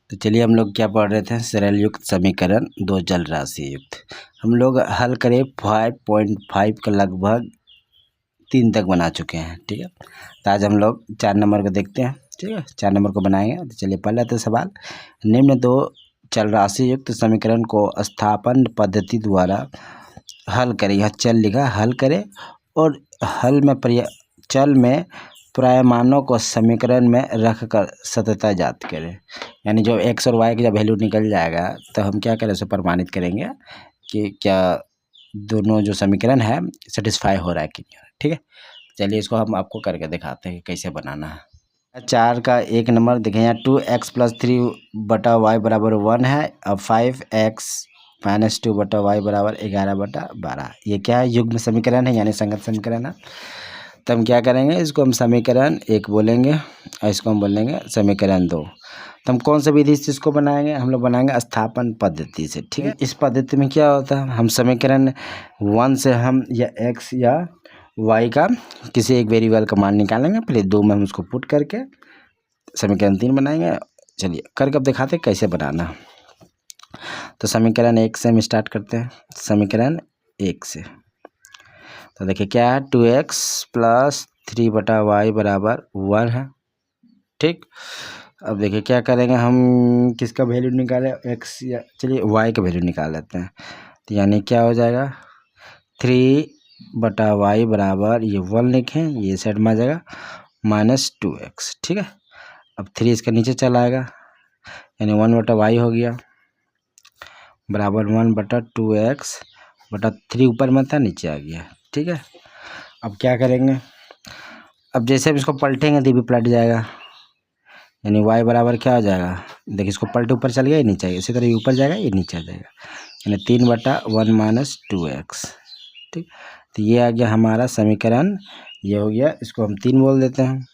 तो चलिए हम लोग क्या पढ़ रहे थे, सरल युक्त समीकरण दो जल राशि युक्त। हम लोग हल करें 5.5 का लगभग 3 तक बना चुके हैं। ठीक है, तो आज हम लोग 4 नंबर को देखते हैं। ठीक है, 4 नंबर को बनाएंगे। तो चलिए पढ़ लेते हैं सवाल। निम्न दो चल राशि युक्त समीकरण को स्थानापन्न पद्धति द्वारा हल करें। यह चल लिखा, हल करें और हल में चल में प्रायमानों को समीकरण में रखकर सततता ज्ञात करें। यानी जो एक्स और वाई का जब वैल्यू निकल जाएगा तो हम क्या करें, उसे प्रमाणित करेंगे कि क्या दोनों जो समीकरण है सेटिस्फाई हो रहा है कि नहीं हो रहा है। ठीक है, चलिए इसको हम आपको करके दिखाते हैं कि कैसे बनाना है। 4 का 1 नंबर देखें, यहाँ 2x+3/y बराबर 1 है। अब 5x-2/y बराबर 11/12। ये क्या है, युग्म समीकरण है यानी संगत समीकरण है। तो हम क्या करेंगे, इसको हम समीकरण 1 बोलेंगे और इसको हम बोलेंगे समीकरण 2। तो हम कौन सा विधि से इसको बनाएंगे, हम लोग बनाएंगे स्थानापन्न पद्धति से। ठीक है, इस पद्धति में क्या होता है, हम समीकरण 1 से हम या x या y का किसी एक वेरिएबल का मान निकालेंगे। पहले 2 में हम उसको पुट करके समीकरण 3 बनाएंगे। चलिए करके अब दिखाते हैं कैसे बनाना। तो समीकरण 1 से हम स्टार्ट करते हैं। समीकरण 1 से तो देखिए क्या है, 2x+3/y बराबर 1 है। ठीक, अब देखिए क्या करेंगे, हम किसका वैल्यू निकालें, x या चलिए y का वैल्यू निकाल लेते हैं। तो यानी क्या हो जाएगा, 3/y बराबर ये 1 लिखें, ये साइड में आ जाएगा -2x। ठीक है, अब 3 इसका नीचे चला आएगा यानी 1/y हो गया बराबर 1/2x/3 ऊपर में था नीचे आ गया। ठीक है, अब क्या करेंगे, अब जैसे हम इसको पलटेंगे तो भी पलट जाएगा यानी y बराबर क्या हो जाएगा, देखिए इसको पलटे ऊपर चल गया, ये नीचे आएगा, इसी तरह ये ऊपर जाएगा ये नीचे आ जाएगा यानी 3/1 - 2x। ठीक, तो ये आ गया हमारा समीकरण, ये हो गया, इसको हम 3 बोल देते हैं।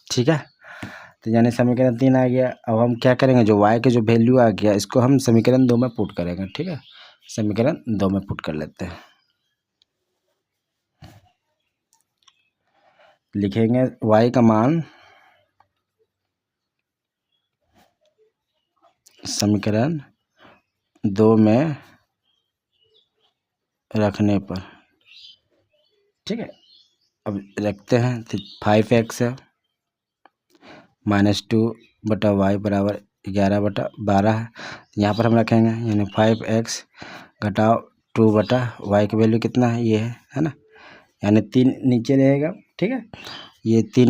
ठीक है, तो यानी समीकरण 3 आ गया। अब हम क्या करेंगे, जो y के जो वैल्यू आ गया इसको हम समीकरण 2 में पुट करेंगे। ठीक है, समीकरण 2 में पुट कर लेते हैं। लिखेंगे y का मान समीकरण 2 में रखने पर। ठीक है, अब रखते हैं तो 5x है -2/y बराबर 11/12 है। यहाँ पर हम रखेंगे यानी 5x घटाओ 2/y की वैल्यू कितना है, ये है ना, यानी 3 नीचे रहेगा। ठीक है, ये 3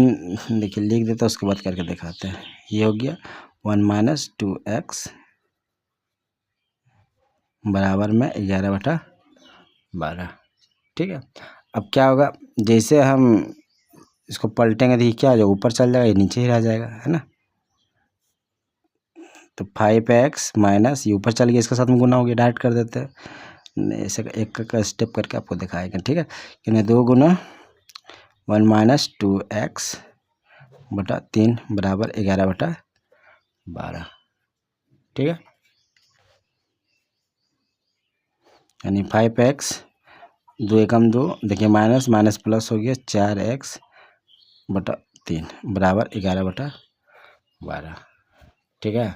देखिए लिख देता हूँ, उसके बाद करके दिखाते हैं। ये हो गया 1 - 2x बराबर में 11/12। ठीक है, अब क्या होगा, जैसे हम इसको पलटेंगे तो ये क्या हो जाएगा, ऊपर चल जाएगा, ये नीचे ही रह जाएगा, है ना। तो 5x माइनस ये ऊपर चल गया, इसके साथ में गुना हो गया, डायरेक्ट कर देते हैं। ऐसे एक का स्टेप करके आपको दिखाएंगे। ठीक है, यानी 2 गुना 1 - 2x/3 बराबर 11/12। ठीक है, यानी 5x 2 एकम 2, देखिए माइनस माइनस प्लस हो गया 4x/3 बराबर 11/12। ठीक है,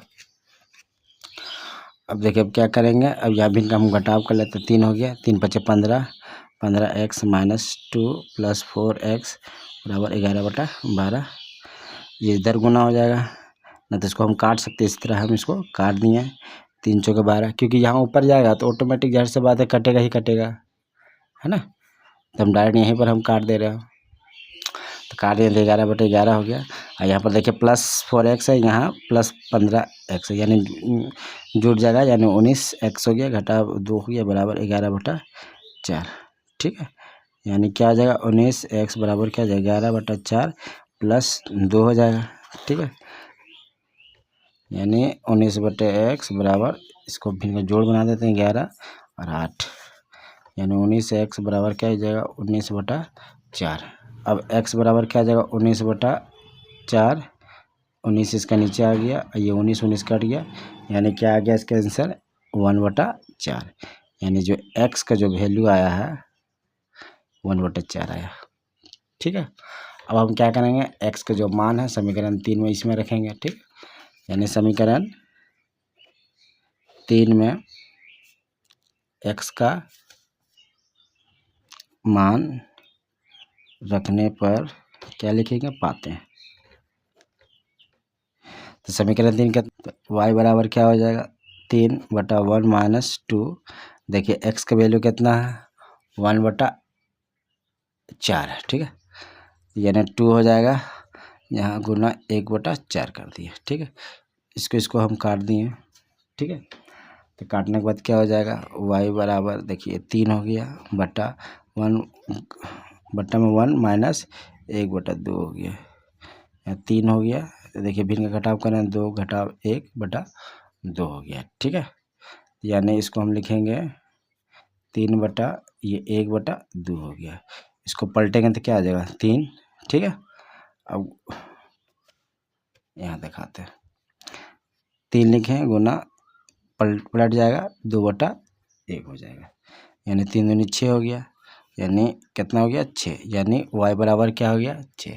अब देखिए अब क्या करेंगे, अब यहाँ भी हम घटाव कर लेते हैं। 3 हो गया, 3 × 5 = 15, 15x - 2 + 4x बराबर 11/12। ये इधर गुना हो जाएगा, ना तो इसको हम काट सकते हैं, इस तरह हम इसको काट दिए। 3 × 4 = 12, क्योंकि यहाँ ऊपर जाएगा तो ऑटोमेटिक ज़ाहिर सी बात है कटेगा ही कटेगा, है ना। तो हम डायरेक्ट यहीं पर हम काट दे रहे हैं, तो काट दिए तो 11/11 हो गया। और यहाँ पर देखिए +4x है, यहाँ +15x है, यानी जुड़ जाएगा यानी 19x हो गया, घटा 2 हो गया बराबर 11/4। ठीक है, यानी क्या आ जाएगा, 19x बराबर क्या आ जाएगा, 11/4 + 2 हो जाएगा। ठीक है, यानी 19/x बराबर, इसको भी का जोड़ बना देते हैं 11 और 8, यानी 19x बराबर क्या हो जाएगा, 19/4। अब x बराबर क्या आ जाएगा, 19/4, 19 इसका नीचे आ गया, ये 19 कट गया, यानी क्या आ गया इसका आंसर 1/4। यानी जो x का जो वैल्यू आया है 1/4 आया। ठीक है, अब हम क्या करेंगे, x का जो मान है समीकरण 3 में इसमें रखेंगे। ठीक, यानी समीकरण 3 में x का मान रखने पर क्या लिखेंगे, पाते हैं। तो समीकरण 3 का y बराबर क्या हो जाएगा, 3/1 माइनस 2। देखिए x का वैल्यू कितना है, 1/4 है, ठीक है। यानी 2 हो जाएगा, यहाँ गुना 1/4 कर दिए, ठीक है। इसको हम काट दिए, ठीक है। तो काटने के बाद क्या हो जाएगा, y बराबर देखिए 3 हो गया बटा 1 बट्टा में 1 माइनस 1/2 हो गया, यहाँ 3 हो गया। तो देखिए भिन्न का घटाव करें, 2 घटाव 1/2 हो गया, ठीक है। यानी इसको हम लिखेंगे 1/2 हो गया। इसको पलटेंगे तो क्या आ जाएगा, 3, ठीक है। अब यहाँ दिखाते हैं, 3 लिखें गुना पलट जाएगा, 2/1 हो जाएगा, यानी 3 दूनी 6 हो गया, यानी कितना हो गया, 6। यानी y बराबर क्या हो गया, 6।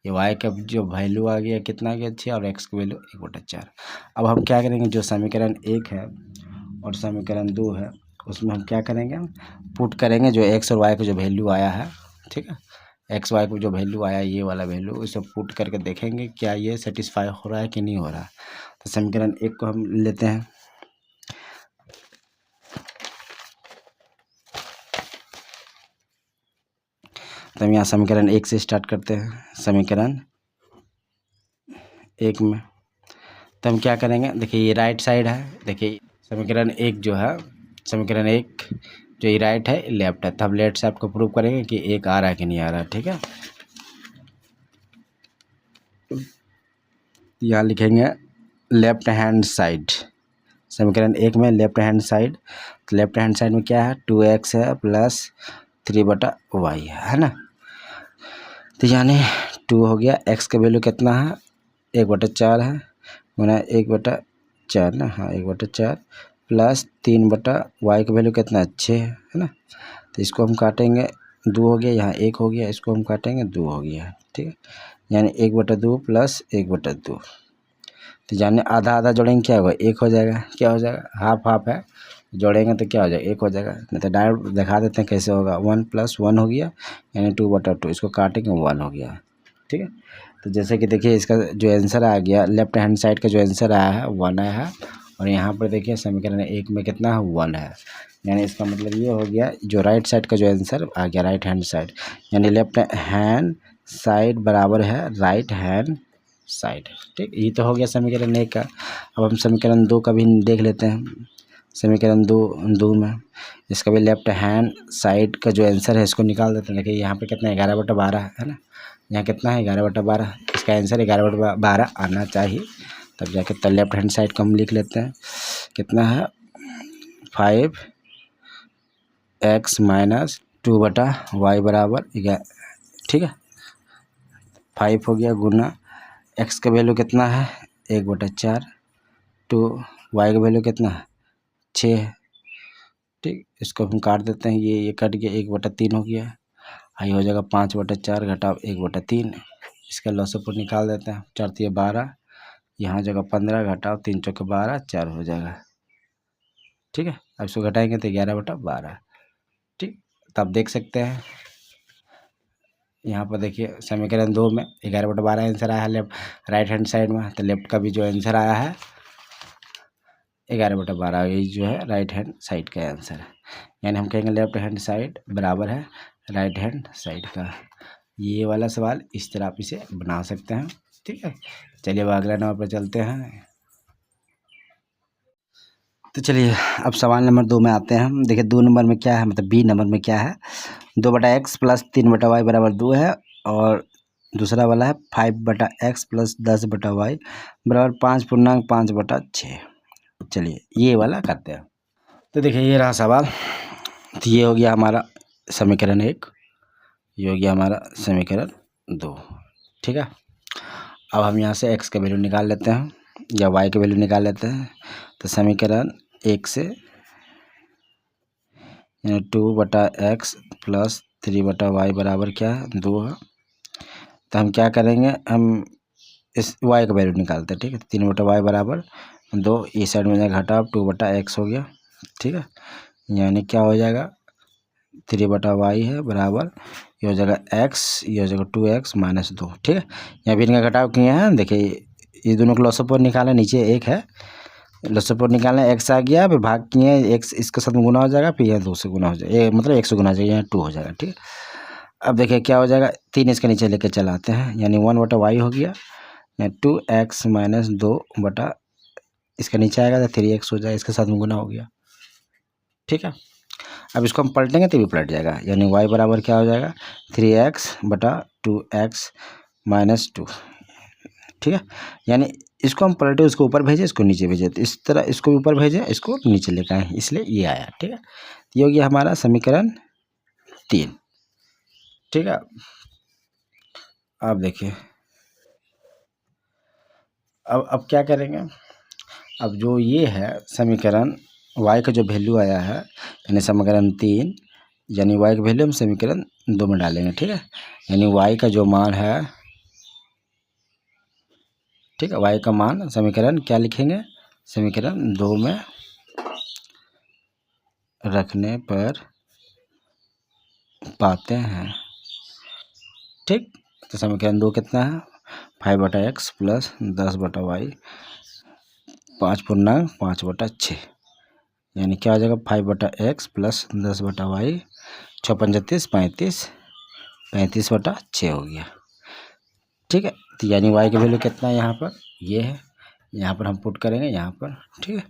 ये y का जो वैल्यू आ गया कितना आ गया, 6, और x की वैल्यू 1/4। अब हम क्या करेंगे, जो समीकरण 1 है और समीकरण 2 है उसमें हम क्या करेंगे, पुट करेंगे जो x और y का जो वैल्यू आया है, ठीक है। एक्स वाई को जो वैल्यू आया, ये वाला वैल्यू, इसे पुट करके देखेंगे क्या ये सेटिस्फाई हो रहा है कि नहीं हो रहा। तो समीकरण 1 को हम लेते हैं, तो हम यहाँ समीकरण 1 से स्टार्ट करते हैं। समीकरण 1 में तो हम क्या करेंगे, देखिए ये राइट साइड है, देखिए समीकरण 1 जो है, समीकरण 1 जो ये राइट है, लेफ्ट है, तब लेफ्ट साइड को प्रूव करेंगे कि 1 आ रहा है कि नहीं आ रहा है, ठीक है। यहाँ लिखेंगे लेफ्ट हैंड साइड, समीकरण 1 में लेफ्ट हैंड साइड, तो लेफ्ट हैंड साइड में क्या है, 2x है प्लस 3/y है ना। तो यानी 2 हो गया, x का वैल्यू कितना है, 1/4 है, गुना 1/4 ना, हाँ 1/4 प्लस 3/y का वैल्यू कितना है, 6 है ना। तो इसको हम काटेंगे, 2 हो गया, यहाँ 1 हो गया, इसको हम काटेंगे, 2 हो गया, ठीक है। यानी 1/2 प्लस 1/2, तो यानी आधा आधा जोड़ेंगे क्या होगा, 1 हो जाएगा, क्या हो जाएगा, हाफ हाफ है, जोड़ेंगे तो क्या हो जाएगा, 1 हो जाएगा। नहीं तो डायरेक्ट दिखा देते हैं कैसे होगा, 1 + 1 हो गया, यानी 2/2, इसको काटेंगे 1 हो गया, ठीक है। तो जैसे कि देखिए इसका जो आंसर आ गया, लेफ्ट हैंड साइड का जो आंसर आया है 1 आया है, और यहाँ पर देखिए समीकरण 1 में कितना है, 1 है। यानी इसका मतलब ये हो गया, जो राइट साइड का जो आंसर आ गया, राइट हैंड साइड, यानी लेफ्ट हैंड साइड बराबर है राइट हैंड साइड, ठीक। ये तो हो गया समीकरण 1 का। अब हम समीकरण 2 का भी देख लेते हैं। समीकरण 2 में इसका भी लेफ्ट हैंड साइड का जो आंसर है इसको निकाल देते हैं। देखिए यहाँ पे कितना है, 11/12 है ना, यहाँ कितना है, 11/12, इसका आंसर 11/12 आना चाहिए, तब जाके तो लेफ्ट हैंड साइड को हम लिख लेते हैं, कितना है, 5x - 2/y बराबर 11, ठीक है। 5 हो गया, गुना x का वैल्यू कितना है, 1/4, 2 y का वैल्यू कितना है, 6 है, ठीक। इसको हम काट देते हैं, ये कट गया, 1/3 हो गया, आई हो जाएगा 5/4 घटाव 1/3। इसका लॉसपुर निकाल देते हैं, 4 × 12, यहाँ जगह 15 घटाव 3 × 12, 4 हो जाएगा, ठीक है। अब इसको घटाएंगे तो 11/12, ठीक। तो आप देख सकते हैं यहाँ पर, देखिए समीकरण 2 में 11/12 आंसर आया है लेफ्ट राइट हैंड साइड में, तो लेफ्ट का भी जो आंसर आया है 11/12, यही जो है राइट हैंड साइड का आंसर है। यानी हम कहेंगे लेफ्ट हैंड साइड बराबर है राइट हैंड साइड का। ये वाला सवाल इस तरह आप इसे बना सकते हैं, ठीक है। चलिए अब अगला नंबर पर चलते हैं। तो चलिए अब सवाल नंबर 2 में आते हैं। देखिए 2 नंबर में क्या है, मतलब बी नंबर में क्या है, 2/x + 3/y बराबर 2 है, और दूसरा वाला है 5/x + 10/y बराबर 5.5/6। चलिए ये वाला करते हैं। तो देखिए ये रहा सवाल, तो ये हो गया हमारा समीकरण 1, ये हो गया हमारा समीकरण 2, ठीक है। अब हम यहाँ से x का वैल्यू निकाल लेते हैं या y का वैल्यू निकाल लेते हैं। तो समीकरण 1 से 2/x + 3/y बराबर क्या है, 2 है। तो हम क्या करेंगे, हम इस y का वैल्यू निकालते हैं। ठीक है, 3/y बराबर 2, इस साइड में जाएगा घटाव 2/x हो गया। ठीक है, यानी क्या हो जाएगा 3/y है बराबर, ये हो जाएगा x, ये हो जाएगा 2x माइनस 2। ठीक है, यहाँ भी इनका घटाव किए हैं। देखिए ये दोनों को लॉसअप निकालें, नीचे एक है लॉसअप निकालना, x आ गया, फिर भाग किए x इसके साथ में गुना हो जाएगा, फिर यहाँ 2 से गुना हो जाएगा, मतलब 1 से गुना हो जाएगा, यहाँ 2 हो जाएगा। ठीक है, अब देखिए क्या हो जाएगा, 3 इसके नीचे लेके चलाते हैं, यानी 1/y हो गया, या 2x माइनस 2 बटा इसका नीचे आएगा तो 3x हो जाएगा, इसके साथ में गुना हो गया। ठीक है, अब इसको हम पलटेंगे तो भी पलट जाएगा, यानी y बराबर क्या हो जाएगा 3x बटा 2x माइनस 2। ठीक है, यानी इसको हम पलटे, उसको ऊपर भेजे, इसको नीचे भेजे, तो इस तरह इसको ऊपर भेजे, इसको नीचे लेकर आए, इसलिए ये आया। ठीक है, ये हो गया हमारा समीकरण 3। ठीक है, अब देखिए अब क्या करेंगे, अब जो ये है समीकरण y का जो वैल्यू आया है, यानी समीकरण 3, यानी y का वैल्यू हम समीकरण 2 में डालेंगे। ठीक है, यानी y का जो मान है, ठीक है, y का मान समीकरण क्या लिखेंगे, समीकरण 2 में रखने पर पाते हैं। ठीक, तो समीकरण 2 कितना है 5/x प्लस 10/y 5 × 5/6, यानी क्या हो जाएगा 5/x प्लस 10/y 6 × 35 35/6 हो गया। ठीक है, तो यानी y की वैल्यू कितना है यहाँ पर, ये है, यहाँ पर हम पुट करेंगे यहाँ पर। ठीक है,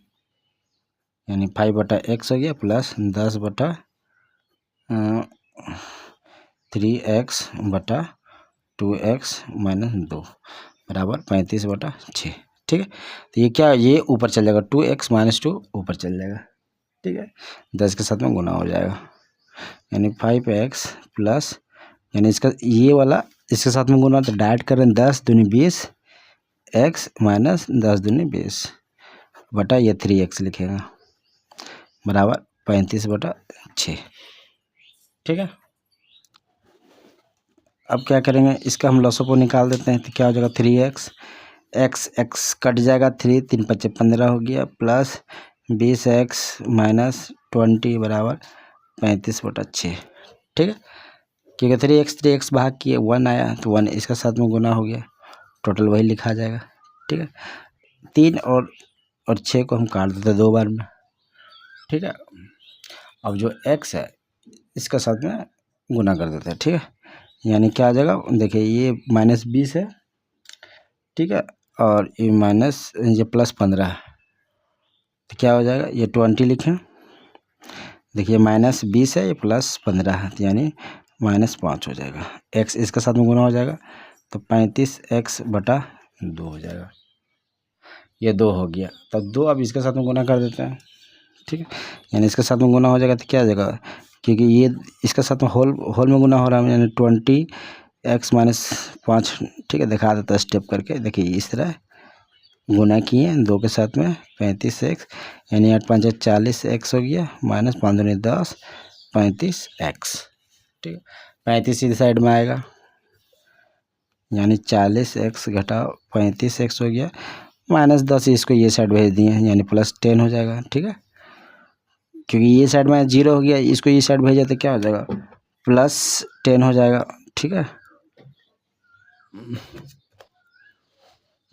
यानी 5/x हो गया प्लस 10/3x/2x माइनस 2 बराबर 35/6। ठीक है, तो ये क्या, ये ऊपर चल जाएगा, 2x माइनस 2 ऊपर चल जाएगा। ठीक है, 10 के साथ में गुना हो जाएगा, यानी 5x प्लस, यानी इसका ये वाला इसके साथ में गुना, तो डायरेक्ट करें 10 दूनी 20 x माइनस 10 दूनी 20 बटा ये 3x लिखेगा बराबर 35/6। ठीक है, अब क्या करेंगे, इसका हम लॉसअप निकाल देते हैं, तो क्या हो जाएगा 3x, x कट जाएगा, 3 3 × 5 = 15 हो गया, प्लस 20x माइनस 20 बराबर 35/6। ठीक है, क्योंकि 3x भाग किए 1 आया, तो 1 इसका साथ में गुना हो गया, टोटल वही लिखा जाएगा। ठीक है, 3 और 6 को हम काट देते हैं 2 बार में। ठीक है, अब जो x है इसका साथ में गुना कर देते हैं। ठीक है, यानी क्या आ जाएगा, देखिए ये -20 है। ठीक है, और ये माइनस ये +15 है, तो क्या हो जाएगा, ये 20 लिखें, देखिए -20 है, ये +15 है, तो यानी -5 हो जाएगा, x इसके साथ में गुना हो जाएगा, तो 35x/2 हो जाएगा, ये 2 हो गया, तब 2 अब इसके साथ में गुना कर देते हैं। ठीक है, यानी इसके साथ में गुना हो जाएगा, तो क्या आ जाएगा, क्योंकि ये इसके साथ में होल में गुना हो रहा है, यानी 20x माइनस 5। ठीक है, दिखा देता है स्टेप करके, देखिए इस तरह गुना किए 2 के साथ में 35x, यानी 8 × 5 = 40x हो गया, माइनस 5 दूनी 10 35x। ठीक है, 35 इस साइड में आएगा, यानी 40x घटाव 35x हो गया, -10 इसको ये साइड भेज दिए, यानी +10 हो जाएगा। ठीक है, क्योंकि ये साइड में 0 हो गया, इसको ये साइड भेजा तो क्या हो जाएगा +10 हो जाएगा। ठीक है,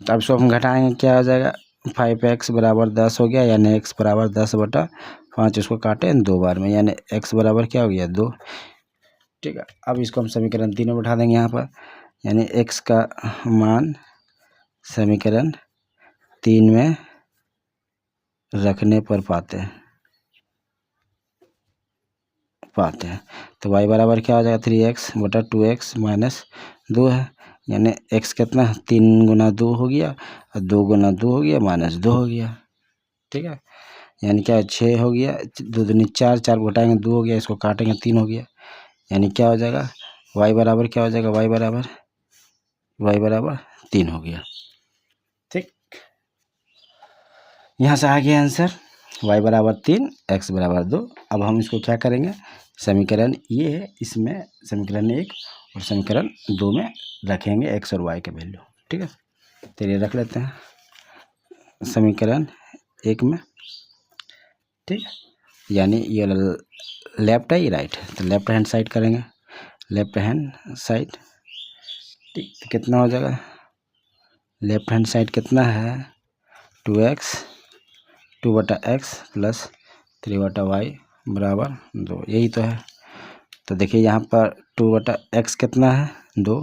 अब इसको हम घटाएंगे, क्या हो जाएगा 5x बराबर 10 हो गया, यानी x बराबर 10/5, इसको काटे 2 बार में, यानी x बराबर क्या हो गया 2। ठीक है, अब इसको हम समीकरण 3 में बैठा देंगे यहाँ पर, यानी x का मान समीकरण 3 में रखने पर पाते हैं, तो y बराबर क्या हो जाएगा 3x/2x माइनस 2 है, यानी x कितना 3 × 2 हो गया, और 2 × 2 हो गया, -2 हो गया। ठीक है, यानी क्या 6 हो गया, 2 दूनी 4 4 घटाएंगे 2 हो गया, इसको काटेंगे 3 हो गया, यानी क्या हो जाएगा y बराबर क्या हो जाएगा, y बराबर 3 हो गया। ठीक, यहाँ से आ गया आंसर y बराबर 3 x बराबर 2। अब हम इसको क्या करेंगे, समीकरण ये है, इसमें समीकरण 1 और समीकरण 2 में रखेंगे x और y के वैल्यू। ठीक है, चलिए रख लेते हैं समीकरण 1 में, ठीक है। यानी ये लेफ्ट है, ये राइट है, तो लेफ्ट हैंड साइड करेंगे, लेफ्ट हैंड साइड, ठीक। तो कितना हो जाएगा, लेफ्ट हैंड साइड कितना है 2x 2/x प्लस 3/y बराबर 2, यही तो है। तो देखिए यहाँ पर 2/x कितना है 2,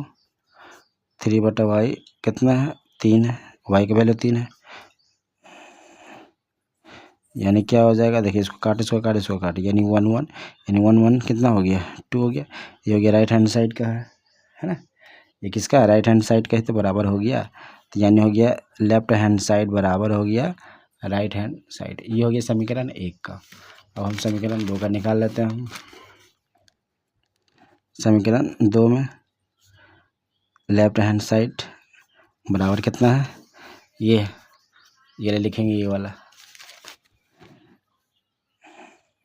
3/y कितना है 3 है, y की वैल्यू 3 है, यानी क्या हो जाएगा, देखिए इसको काट, इसको काट, इसको काट, यानी 1 1, यानी 1 1 कितना हो गया 2 हो गया। ये हो गया राइट हैंड साइड का है ना, ये किसका राइट हैंड साइड का है, तो बराबर हो गया, तो यानी हो गया लेफ्ट हैंड साइड बराबर हो गया राइट हैंड साइड। ये हो गया समीकरण 1 का। अब हम समीकरण 2 का निकाल लेते हैं। हम समीकरण 2 में लेफ्ट हैंड साइड बराबर कितना है, ये लिखेंगे ये वाला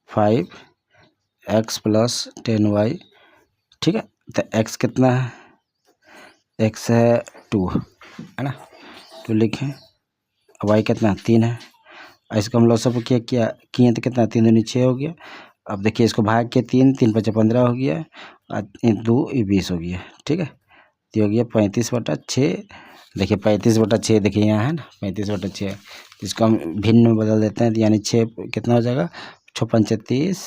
5x प्लस 10y, ठीक है। तो x कितना है, x है 2 है ना, तो लिखें, y कितना 3 है, इसको हम लोग सब क्या किए तो कितना 3 दूनी 6 हो गया। अब देखिए इसको भाग के 3 3 5 15 हो गया, और 2 20 हो गया, ठीक है। तो हो गया 35/6, देखिए 35/6 देखिए यहाँ है ना 35/6, इसको हम भिन्न में बदल देते हैं, तो यानी 6 कितना हो जाएगा 6 5 30,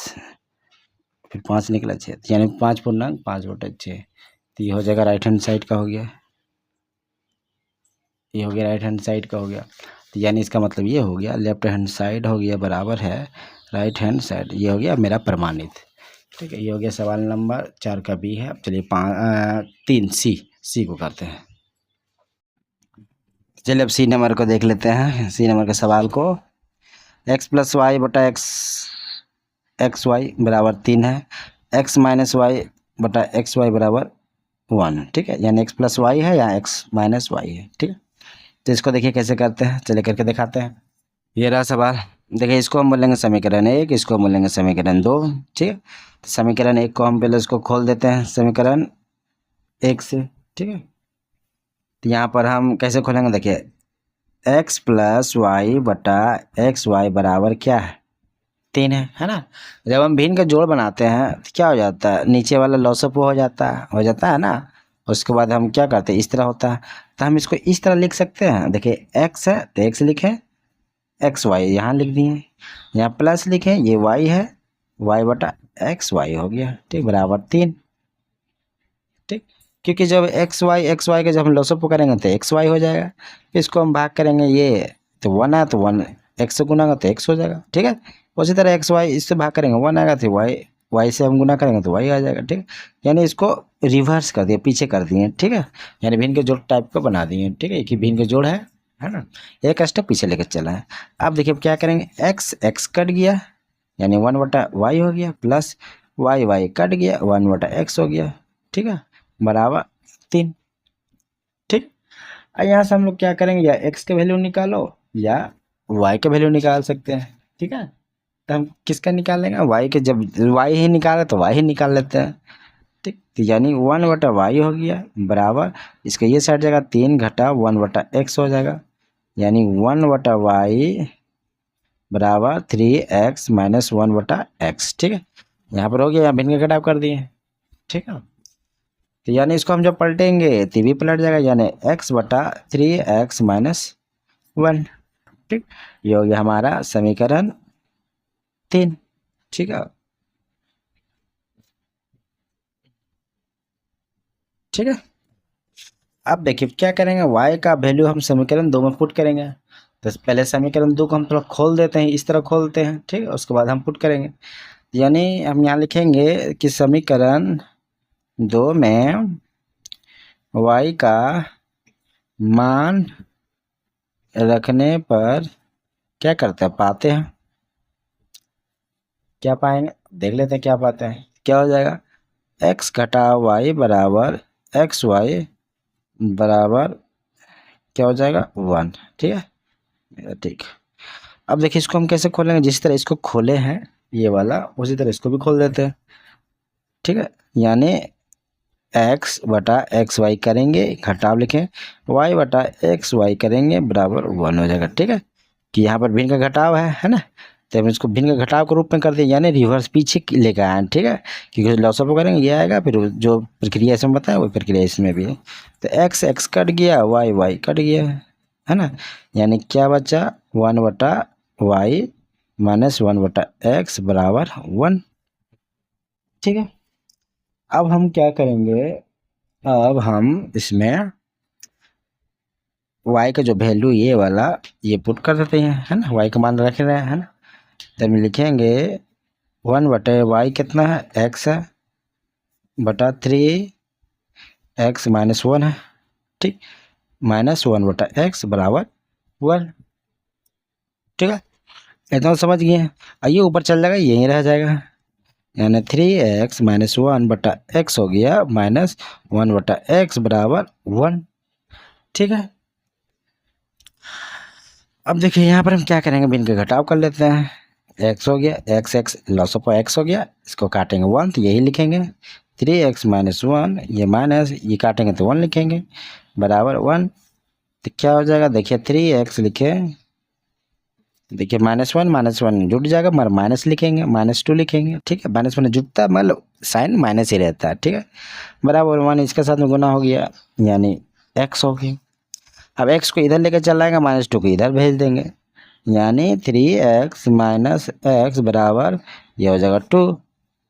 फिर 5 निकला 6, यानी 5/5/6, तो ये हो जाएगा राइट हैंड साइड का हो गया, ये हो गया राइट हैंड साइड का हो गया। तो यानी इसका मतलब ये हो गया लेफ्ट हैंड साइड हो गया बराबर है राइट हैंड साइड, ये हो गया मेरा प्रमाणित, ठीक है। ये हो गया सवाल नंबर 4 का बी है। अब चलिए 3 सी को करते हैं। चलिए अब सी नंबर को देख लेते हैं। सी नंबर के सवाल को x प्लस वाई बटा एक्स वाई बराबर 3 है, x माइनस वाई बटा एक्स वाई बराबर 1, ठीक है। यानी x प्लस वाई है या x माइनस वाई है, ठीक है। तो इसको देखिए कैसे करते हैं, चलिए करके दिखाते हैं। ये रहा सवाल, देखिए इसको हम बोलेंगे समीकरण 1, इसको हम बोलेंगे समीकरण 2, ठीक है। तो समीकरण 1 को हम पहले इसको खोल देते हैं समीकरण 1 से, ठीक है। तो यहाँ पर हम कैसे खोलेंगे, देखिए x प्लस वाई बटा एक्स वाई बराबर क्या है 3 है ना। जब हम भिन्न का जोड़ बनाते हैं तो क्या हो जाता है, नीचे वाला लॉसअप हो जाता है ना। उसके बाद हम क्या करते हैं, इस तरह होता है, तो हम इसको इस तरह लिख सकते हैं। देखिए x है तो x लिखें, एक्स वाई यहाँ लिख दिए, यहाँ प्लस लिखें, ये y है, y बटा एक्स वाई हो गया, ठीक, बराबर 3, ठीक। क्योंकि जब एक्स वाई का जब हम लॉसअप करेंगे तो एक्स वाई हो जाएगा, फिर इसको हम भाग करेंगे, ये तो 1 है तो 1 एक्स से गुना तो एक्स हो जाएगा, ठीक है। उसी तरह एक्स वाई इससे भाग करेंगे 1 आएगा तो वाई से हम गुना करेंगे तो वाई आ जाएगा, ठीक। यानी इसको रिवर्स कर दिए, पीछे कर दिए, ठीक है। यानी भिन्न के जोड़ टाइप का बना दिए, ठीक है, कि भिन्न के जोड़ है ना, एक स्टेप पीछे लेकर चला है। अब देखिए क्या करेंगे, एक्स कट गया यानी 1/y हो गया, प्लस वाई कट गया 1/x हो गया, ठीक है, बराबर 3, ठीक। और यहाँ से हम लोग क्या करेंगे, या x के वैल्यू निकालो या y के वैल्यू निकाल सकते हैं, ठीक है। तो हम किसका निकाल लेंगे, y के, जब y ही निकाले तो y ही निकाल लेते हैं, ठीक। तो यानी 1/y हो गया बराबर, इसका ये साइड जाएगा 3 घटा 1/x हो जाएगा, यानी 1/y बराबर 3x माइनस 1/x, ठीक है। यहाँ पर हो गया, यहाँ भिन्न का घटाव कर दिए, ठीक है। तो यानी इसको हम जब पलटेंगे तो भी पलट जाएगा, यानी x बटा 3x माइनस 1, ठीक। ये हो गया हमारा समीकरण 3, ठीक है, ठीक है। अब देखिए क्या करेंगे, y का वैल्यू हम समीकरण 2 में पुट करेंगे। तो पहले समीकरण 2 को हम थोड़ा खोल देते हैं, इस तरह खोलते हैं, ठीक है, उसके बाद हम पुट करेंगे। यानी हम यहाँ लिखेंगे कि समीकरण 2 में y का मान रखने पर क्या करते हैं, पाते हैं, क्या पाएंगे देख लेते हैं, क्या पाते हैं, क्या हो जाएगा, x घटा y बराबर एक्स वाई बराबर क्या हो जाएगा 1, ठीक है, ठीक। अब देखिए इसको हम कैसे खोलेंगे, जिस तरह इसको खोले हैं ये वाला, उसी तरह इसको भी खोल देते हैं, ठीक है। यानी एक्स बटा एक्स वाई करेंगे, घटाव लिखें, वाई बटा एक्स वाई करेंगे बराबर 1 हो जाएगा। ठीक है, कि यहाँ पर भिन्न का घटाव है ना, तो हम इसको भिन्न का घटाव के रूप में कर दें, यानी रिवर्स पीछे लेकर आए। ठीक है, क्योंकि लॉसअप करेंगे ये आएगा, फिर जो प्रक्रिया इसमें बताया वो प्रक्रिया इसमें भी है। तो एक्स एक्स कट गया, वाई वाई कट गया, है ना, यानी क्या बचा 1 बटा वाई माइनस 1 बटा एक्स बराबर 1। ठीक है, अब हम क्या करेंगे, अब हम इसमें y का जो वैल्यू ये वाला ये पुट कर देते हैं, है ना, y का मान रख रहे हैं, है ना, तो हम लिखेंगे 1 बटे वाई कितना है, x है बटा 3x माइनस 1 है। ठीक, माइनस 1 बटा x बराबर 1। ठीक है, इतना समझ गए हैं। आइए ऊपर चल जाएगा, यहीं रह जाएगा, यानी 3x माइनस 1 बटा x हो गया माइनस 1 बटा x बराबर 1। ठीक है, अब देखिए यहाँ पर हम क्या करेंगे, भिन्न का घटाव कर लेते हैं, x हो गया, x x loss of x हो गया, इसको काटेंगे 1 तो यही लिखेंगे, 3x माइनस 1 ये माइनस ये काटेंगे तो 1 लिखेंगे बराबर 1। तो क्या हो जाएगा, देखिए 3x लिखे, देखिए -1 जुट जाएगा, मगर माइनस लिखेंगे, -2 लिखेंगे। ठीक है, -1 जुटता है, मतलब साइन माइनस ही रहता है। ठीक है, बराबर 1 इसके साथ में गुना हो गया, यानी x हो गया। अब x को इधर लेकर चल आएगा, -2 को इधर भेज देंगे, यानी 3x माइनस एक्स बराबर ये हो जाएगा 2,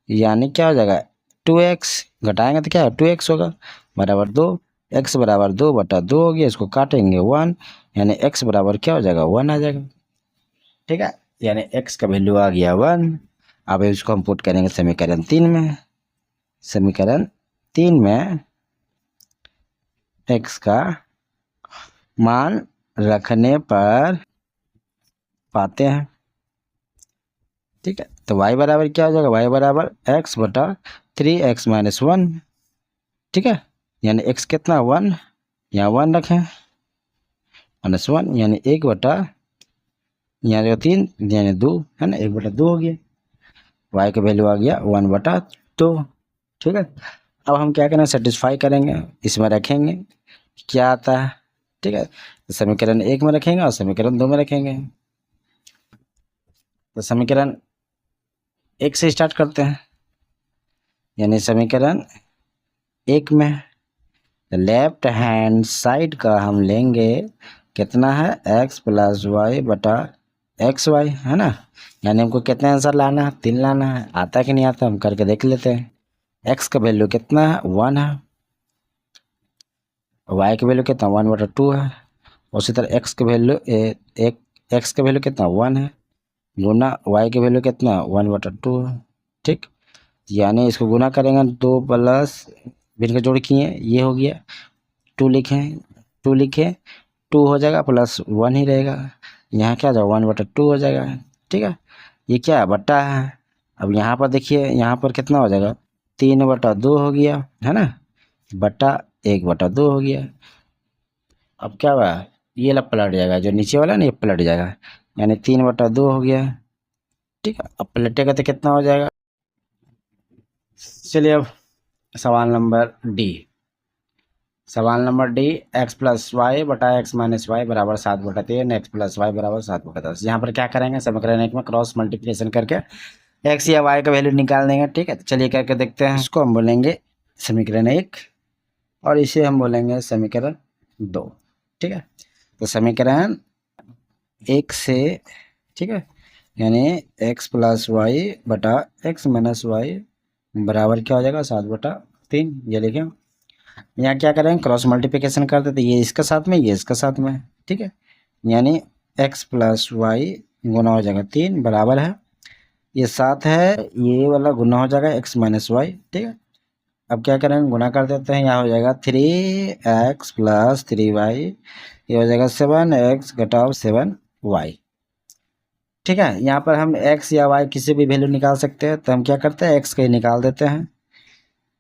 यानी क्या हो जाएगा 2x, घटाएंगे तो क्या है 2x होगा बराबर 2, x बराबर 2 बटा 2 हो गया, इसको काटेंगे 1, यानी x बराबर क्या हो जाएगा 1 आ जाएगा। ठीक है, यानी x का वैल्यू आ गया 1। अब इसको हम पुट करेंगे समीकरण 3 में, समीकरण 3 में x का मान रखने पर पाते हैं। ठीक है, तो y बराबर क्या हो जाएगा, y बराबर x बटा 3x माइनस 1। ठीक है, यानी x कितना 1, यहाँ 1 रखें माइनस 1, यानी 1 बटा यहाँ जो 3 यानी 2 है ना, 1 बटा 2 हो गया, y का वैल्यू आ गया 1 बटा 2। ठीक है, अब हम क्या करेंगे, सेटिस्फाई करेंगे, इसमें रखेंगे क्या आता है। ठीक है, तो समीकरण 1 में रखेंगे और समीकरण 2 में रखेंगे। तो समीकरण 1 से स्टार्ट करते हैं, यानी समीकरण 1 में लेफ्ट हैंड साइड का हम लेंगे कितना है, x प्लस वाई बटा एक्स वाई, है ना, यानी हमको कितने आंसर लाना है, 3 लाना है। आता है कि नहीं आता, हम करके देख लेते हैं। x का वैल्यू कितना है 1 है, y का वैल्यू कितना 1 बटा 2 है, उसी तरह x का वैल्यू x का वैल्यू कितना 1 है, गुना y का वैल्यू कितना 1 बटा 2 है। ठीक, यानी इसको गुना करेंगे 2 प्लस भिन्न का जोड़ किए, ये हो गया 2 लिखें 2 हो जाएगा प्लस 1 ही रहेगा, यहाँ क्या जाएगा 1 बटा 2 हो जाएगा। ठीक है, ये क्या है बट्टा है। अब यहाँ पर देखिए, यहाँ पर कितना हो जाएगा 3 बटा 2 हो गया, है ना, बट्टा 1 बटा 2 हो गया। अब क्या हुआ, ये ला पलट जाएगा, जो नीचे वाला ना ये पलट जाएगा, यानी 3 बटा 2 हो गया। ठीक है, अब पलटेगा तो कितना हो जाएगा। चलिए अब सवाल नंबर डी, सवाल number D, x plus y बटा एक्स माइनस वाई बराबर 7 बटा 3, एक्स प्लस वाई बराबर 7 बटा 10। यहाँ पर क्या करेंगे, समीकरण 1 में क्रॉस मल्टीप्लिकेशन करके एक्स या वाई का वैल्यू निकाल देंगे। ठीक है, तो चलिए करके देखते हैं। इसको हम बोलेंगे समीकरण 1 और इसे हम बोलेंगे समीकरण 2। ठीक है, तो समीकरण 1 से, ठीक है, यानी एक्स प्लस वाई बटा एक्स माइनस वाई बराबर क्या हो जाएगा 7 बटा 3। ये लिखें, यहाँ क्या करेंगे क्रॉस मल्टीप्लिकेशन कर देते, ये इसका साथ में ये इसका साथ में। ठीक है, यानी x प्लस वाई गुना हो जाएगा 3 बराबर है, ये 7 है, ये वाला गुना हो जाएगा x माइनस वाई। ठीक है, अब क्या करेंगे गुना कर देते हैं, यहाँ हो जाएगा 3x प्लस 3y, ये हो जाएगा 7x घटाव 7y। ठीक है, यहाँ पर हम x या y किसी भी वैल्यू निकाल सकते हैं, तो हम क्या करते हैं x का ही निकाल देते हैं,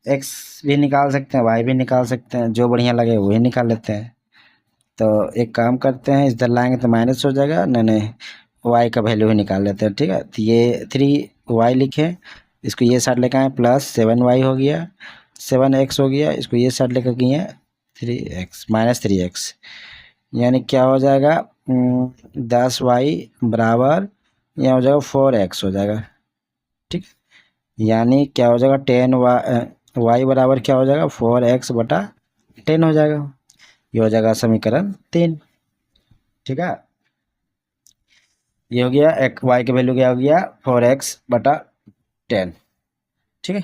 x भी निकाल सकते हैं y भी निकाल सकते हैं, जो बढ़िया लगे वही निकाल लेते हैं। तो एक काम करते हैं, इधर लाएंगे तो माइनस हो जाएगा, नहीं y का वैल्यू ही निकाल लेते हैं। ठीक है, तो ये 3y लिखें, इसको ये साइड लेकर आए प्लस 7y हो गया, 7x हो गया, इसको ये साइड लेकर गए हैं 3x माइनस 3x, यानी क्या हो जाएगा 10y बराबर यहाँ हो जाएगा 4x हो जाएगा। ठीक, यानी क्या हो जाएगा 10y बराबर क्या हो जाएगा 4x बटा 10 हो जाएगा। ये हो जाएगा समीकरण 3। ठीक है, ये हो गया एक y के वैल्यू क्या हो गया 4x बटा 10। ठीक है,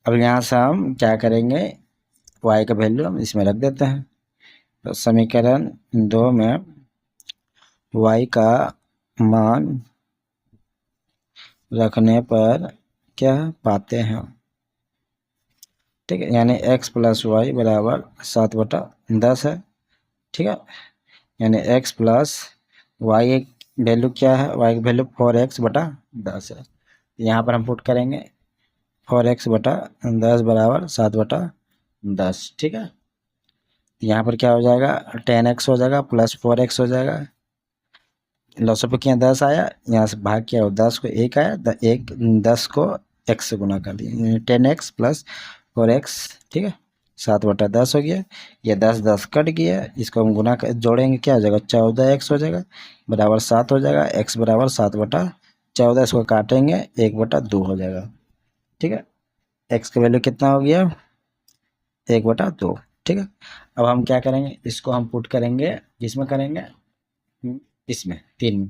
अब यहाँ से हम क्या करेंगे y का वैल्यू हम इसमें रख देते हैं। तो समीकरण 2 में y का मान रखने पर क्या पाते हैं। ठीक है, यानी x प्लस वाई बराबर 7/10 है। ठीक है, यानी x प्लस वाई वैल्यू क्या है, y की वैल्यू 4x/10 है। यहाँ पर हम पुट करेंगे 4x/10 बराबर 7/10। ठीक है, यहाँ पर क्या हो जाएगा 10x हो जाएगा प्लस 4x हो जाएगा। लॉस ऑफ किया 10 आया, यहाँ से भाग किया 10 को 1 आया, 10 को x से गुना कर दिया 10x प्लस 4x। ठीक है, 7/10 हो गया। ये 10 कट गया, इसको हम गुना कर जोड़ेंगे क्या हो जाएगा 14x हो जाएगा बराबर 7 हो जाएगा। x बराबर 7/14, इसको काटेंगे 1/2 हो जाएगा। ठीक है, x का वैल्यू कितना हो गया 1/2। ठीक है, अब हम क्या करेंगे, इसको हम पुट करेंगे जिसमें करेंगे इसमें 3 में।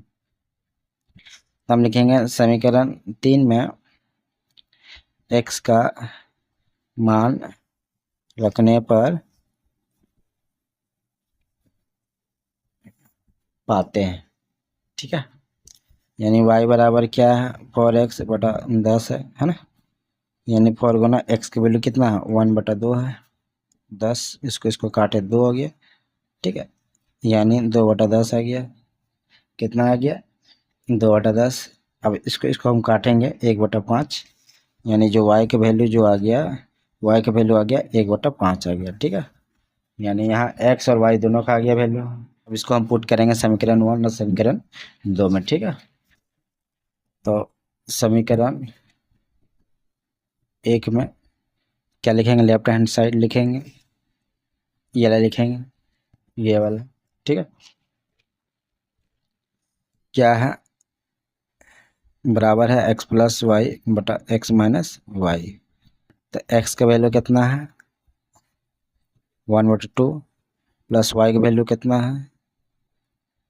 तो हम लिखेंगे समीकरण 3 में x का मान रखने पर पाते हैं। ठीक है, यानी y बराबर क्या है 4x/10 है ना, यानी 4 गुना x की वैल्यू कितना है 1/2 है, 10 इसको काटे 2 हो गया। ठीक है, यानी 2/10 आ गया, कितना आ गया 2/10। अब इसको हम काटेंगे 1/5, यानी जो y के वैल्यू जो आ गया y का वैल्यू आ गया 1/5 आ गया। ठीक है, यानी यहाँ x और y दोनों का आ गया वैल्यू। अब इसको हम पुट करेंगे समीकरण 1 और समीकरण 2 में। ठीक है, तो समीकरण 1 में क्या लिखेंगे, लेफ्ट हैंड साइड लिखेंगे, ये वाला लिखेंगे, ये वाला। ठीक है, क्या है बराबर है x प्लस वाई बटा x माइनस वाई। तो x का वैल्यू कितना है 1/2 प्लस y का वैल्यू कितना है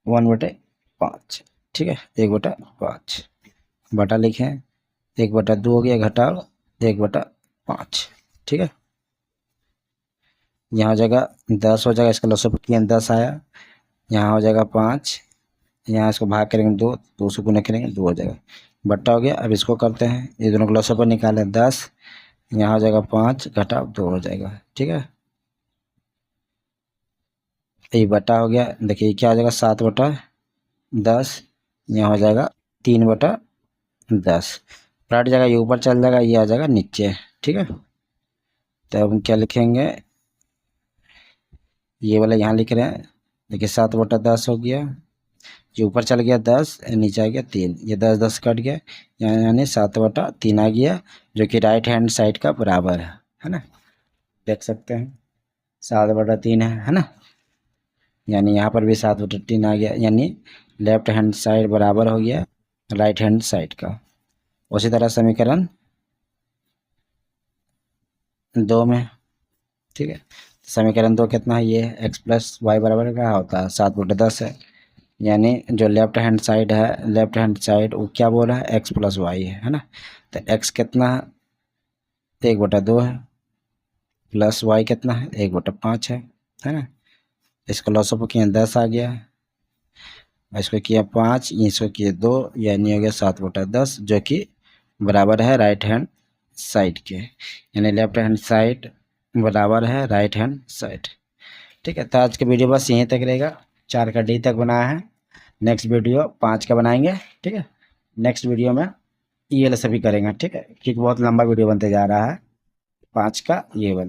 1/5। ठीक है, 1/5 बटा लिखें 1/2 हो गया, घटाओ 1/5। ठीक है, यहाँ हो जाएगा 10 हो जाएगा, इसका लॉसअप किया 10 आया, यहाँ हो जाएगा 5, यहाँ इसको भाग करेंगे 2 से गुना करेंगे 2 हो जाएगा, बट्टा हो गया। अब इसको करते हैं, ये दोनों को लॉसअप निकालें 10, यहाँ हो जाएगा 5 घटाओ 2 हो जाएगा। ठीक है, ये बटा हो गया, देखिए क्या हो जाएगा 7/10, यहाँ हो जाएगा 3/10, पलट जाएगा, ये ऊपर चल जाएगा, ये आ जाएगा नीचे। ठीक है, तो हम क्या लिखेंगे, ये वाला यहाँ लिख रहे हैं, देखिए 7/10 हो गया, ये ऊपर चल गया 10, नीचे आ गया 3, ये 10 कट गया, यानी 7/3 आ गया, जो कि राइट हैंड साइड का बराबर है ना, देख सकते हैं 7/3 है ना, यानी यहाँ पर भी 7/3 आ गया, यानी लेफ्ट हैंड साइड बराबर हो गया राइट हैंड साइड का। उसी तरह समीकरण 2 में। ठीक है, समीकरण 2 कितना है, ये x प्लस वाई बराबर क्या होता है 7/10 है, यानी जो लेफ्ट हैंड साइड है, लेफ्ट हैंड साइड वो क्या बोल रहा है x प्लस वाई है ना, तो x कितना है 1/2 है, प्लस y कितना है 1/5 है ना, इसको लॉस ऑफ किया 10 आ गया, इसको किया 5, इसको किया 2, यानी हो गया 7/10, जो कि बराबर है राइट हैंड साइड के, यानी लेफ्ट हैंड साइड बराबर है राइट हैंड साइड। ठीक है, तो आज का वीडियो बस यहीं तक रहेगा, 4 का डी तक बनाया है, नेक्स्ट वीडियो 5 का बनाएंगे। ठीक है, नेक्स्ट वीडियो में ये वाला सभी करेंगे। ठीक है, क्योंकि बहुत लंबा वीडियो बनते जा रहा है 5 का ये वाले।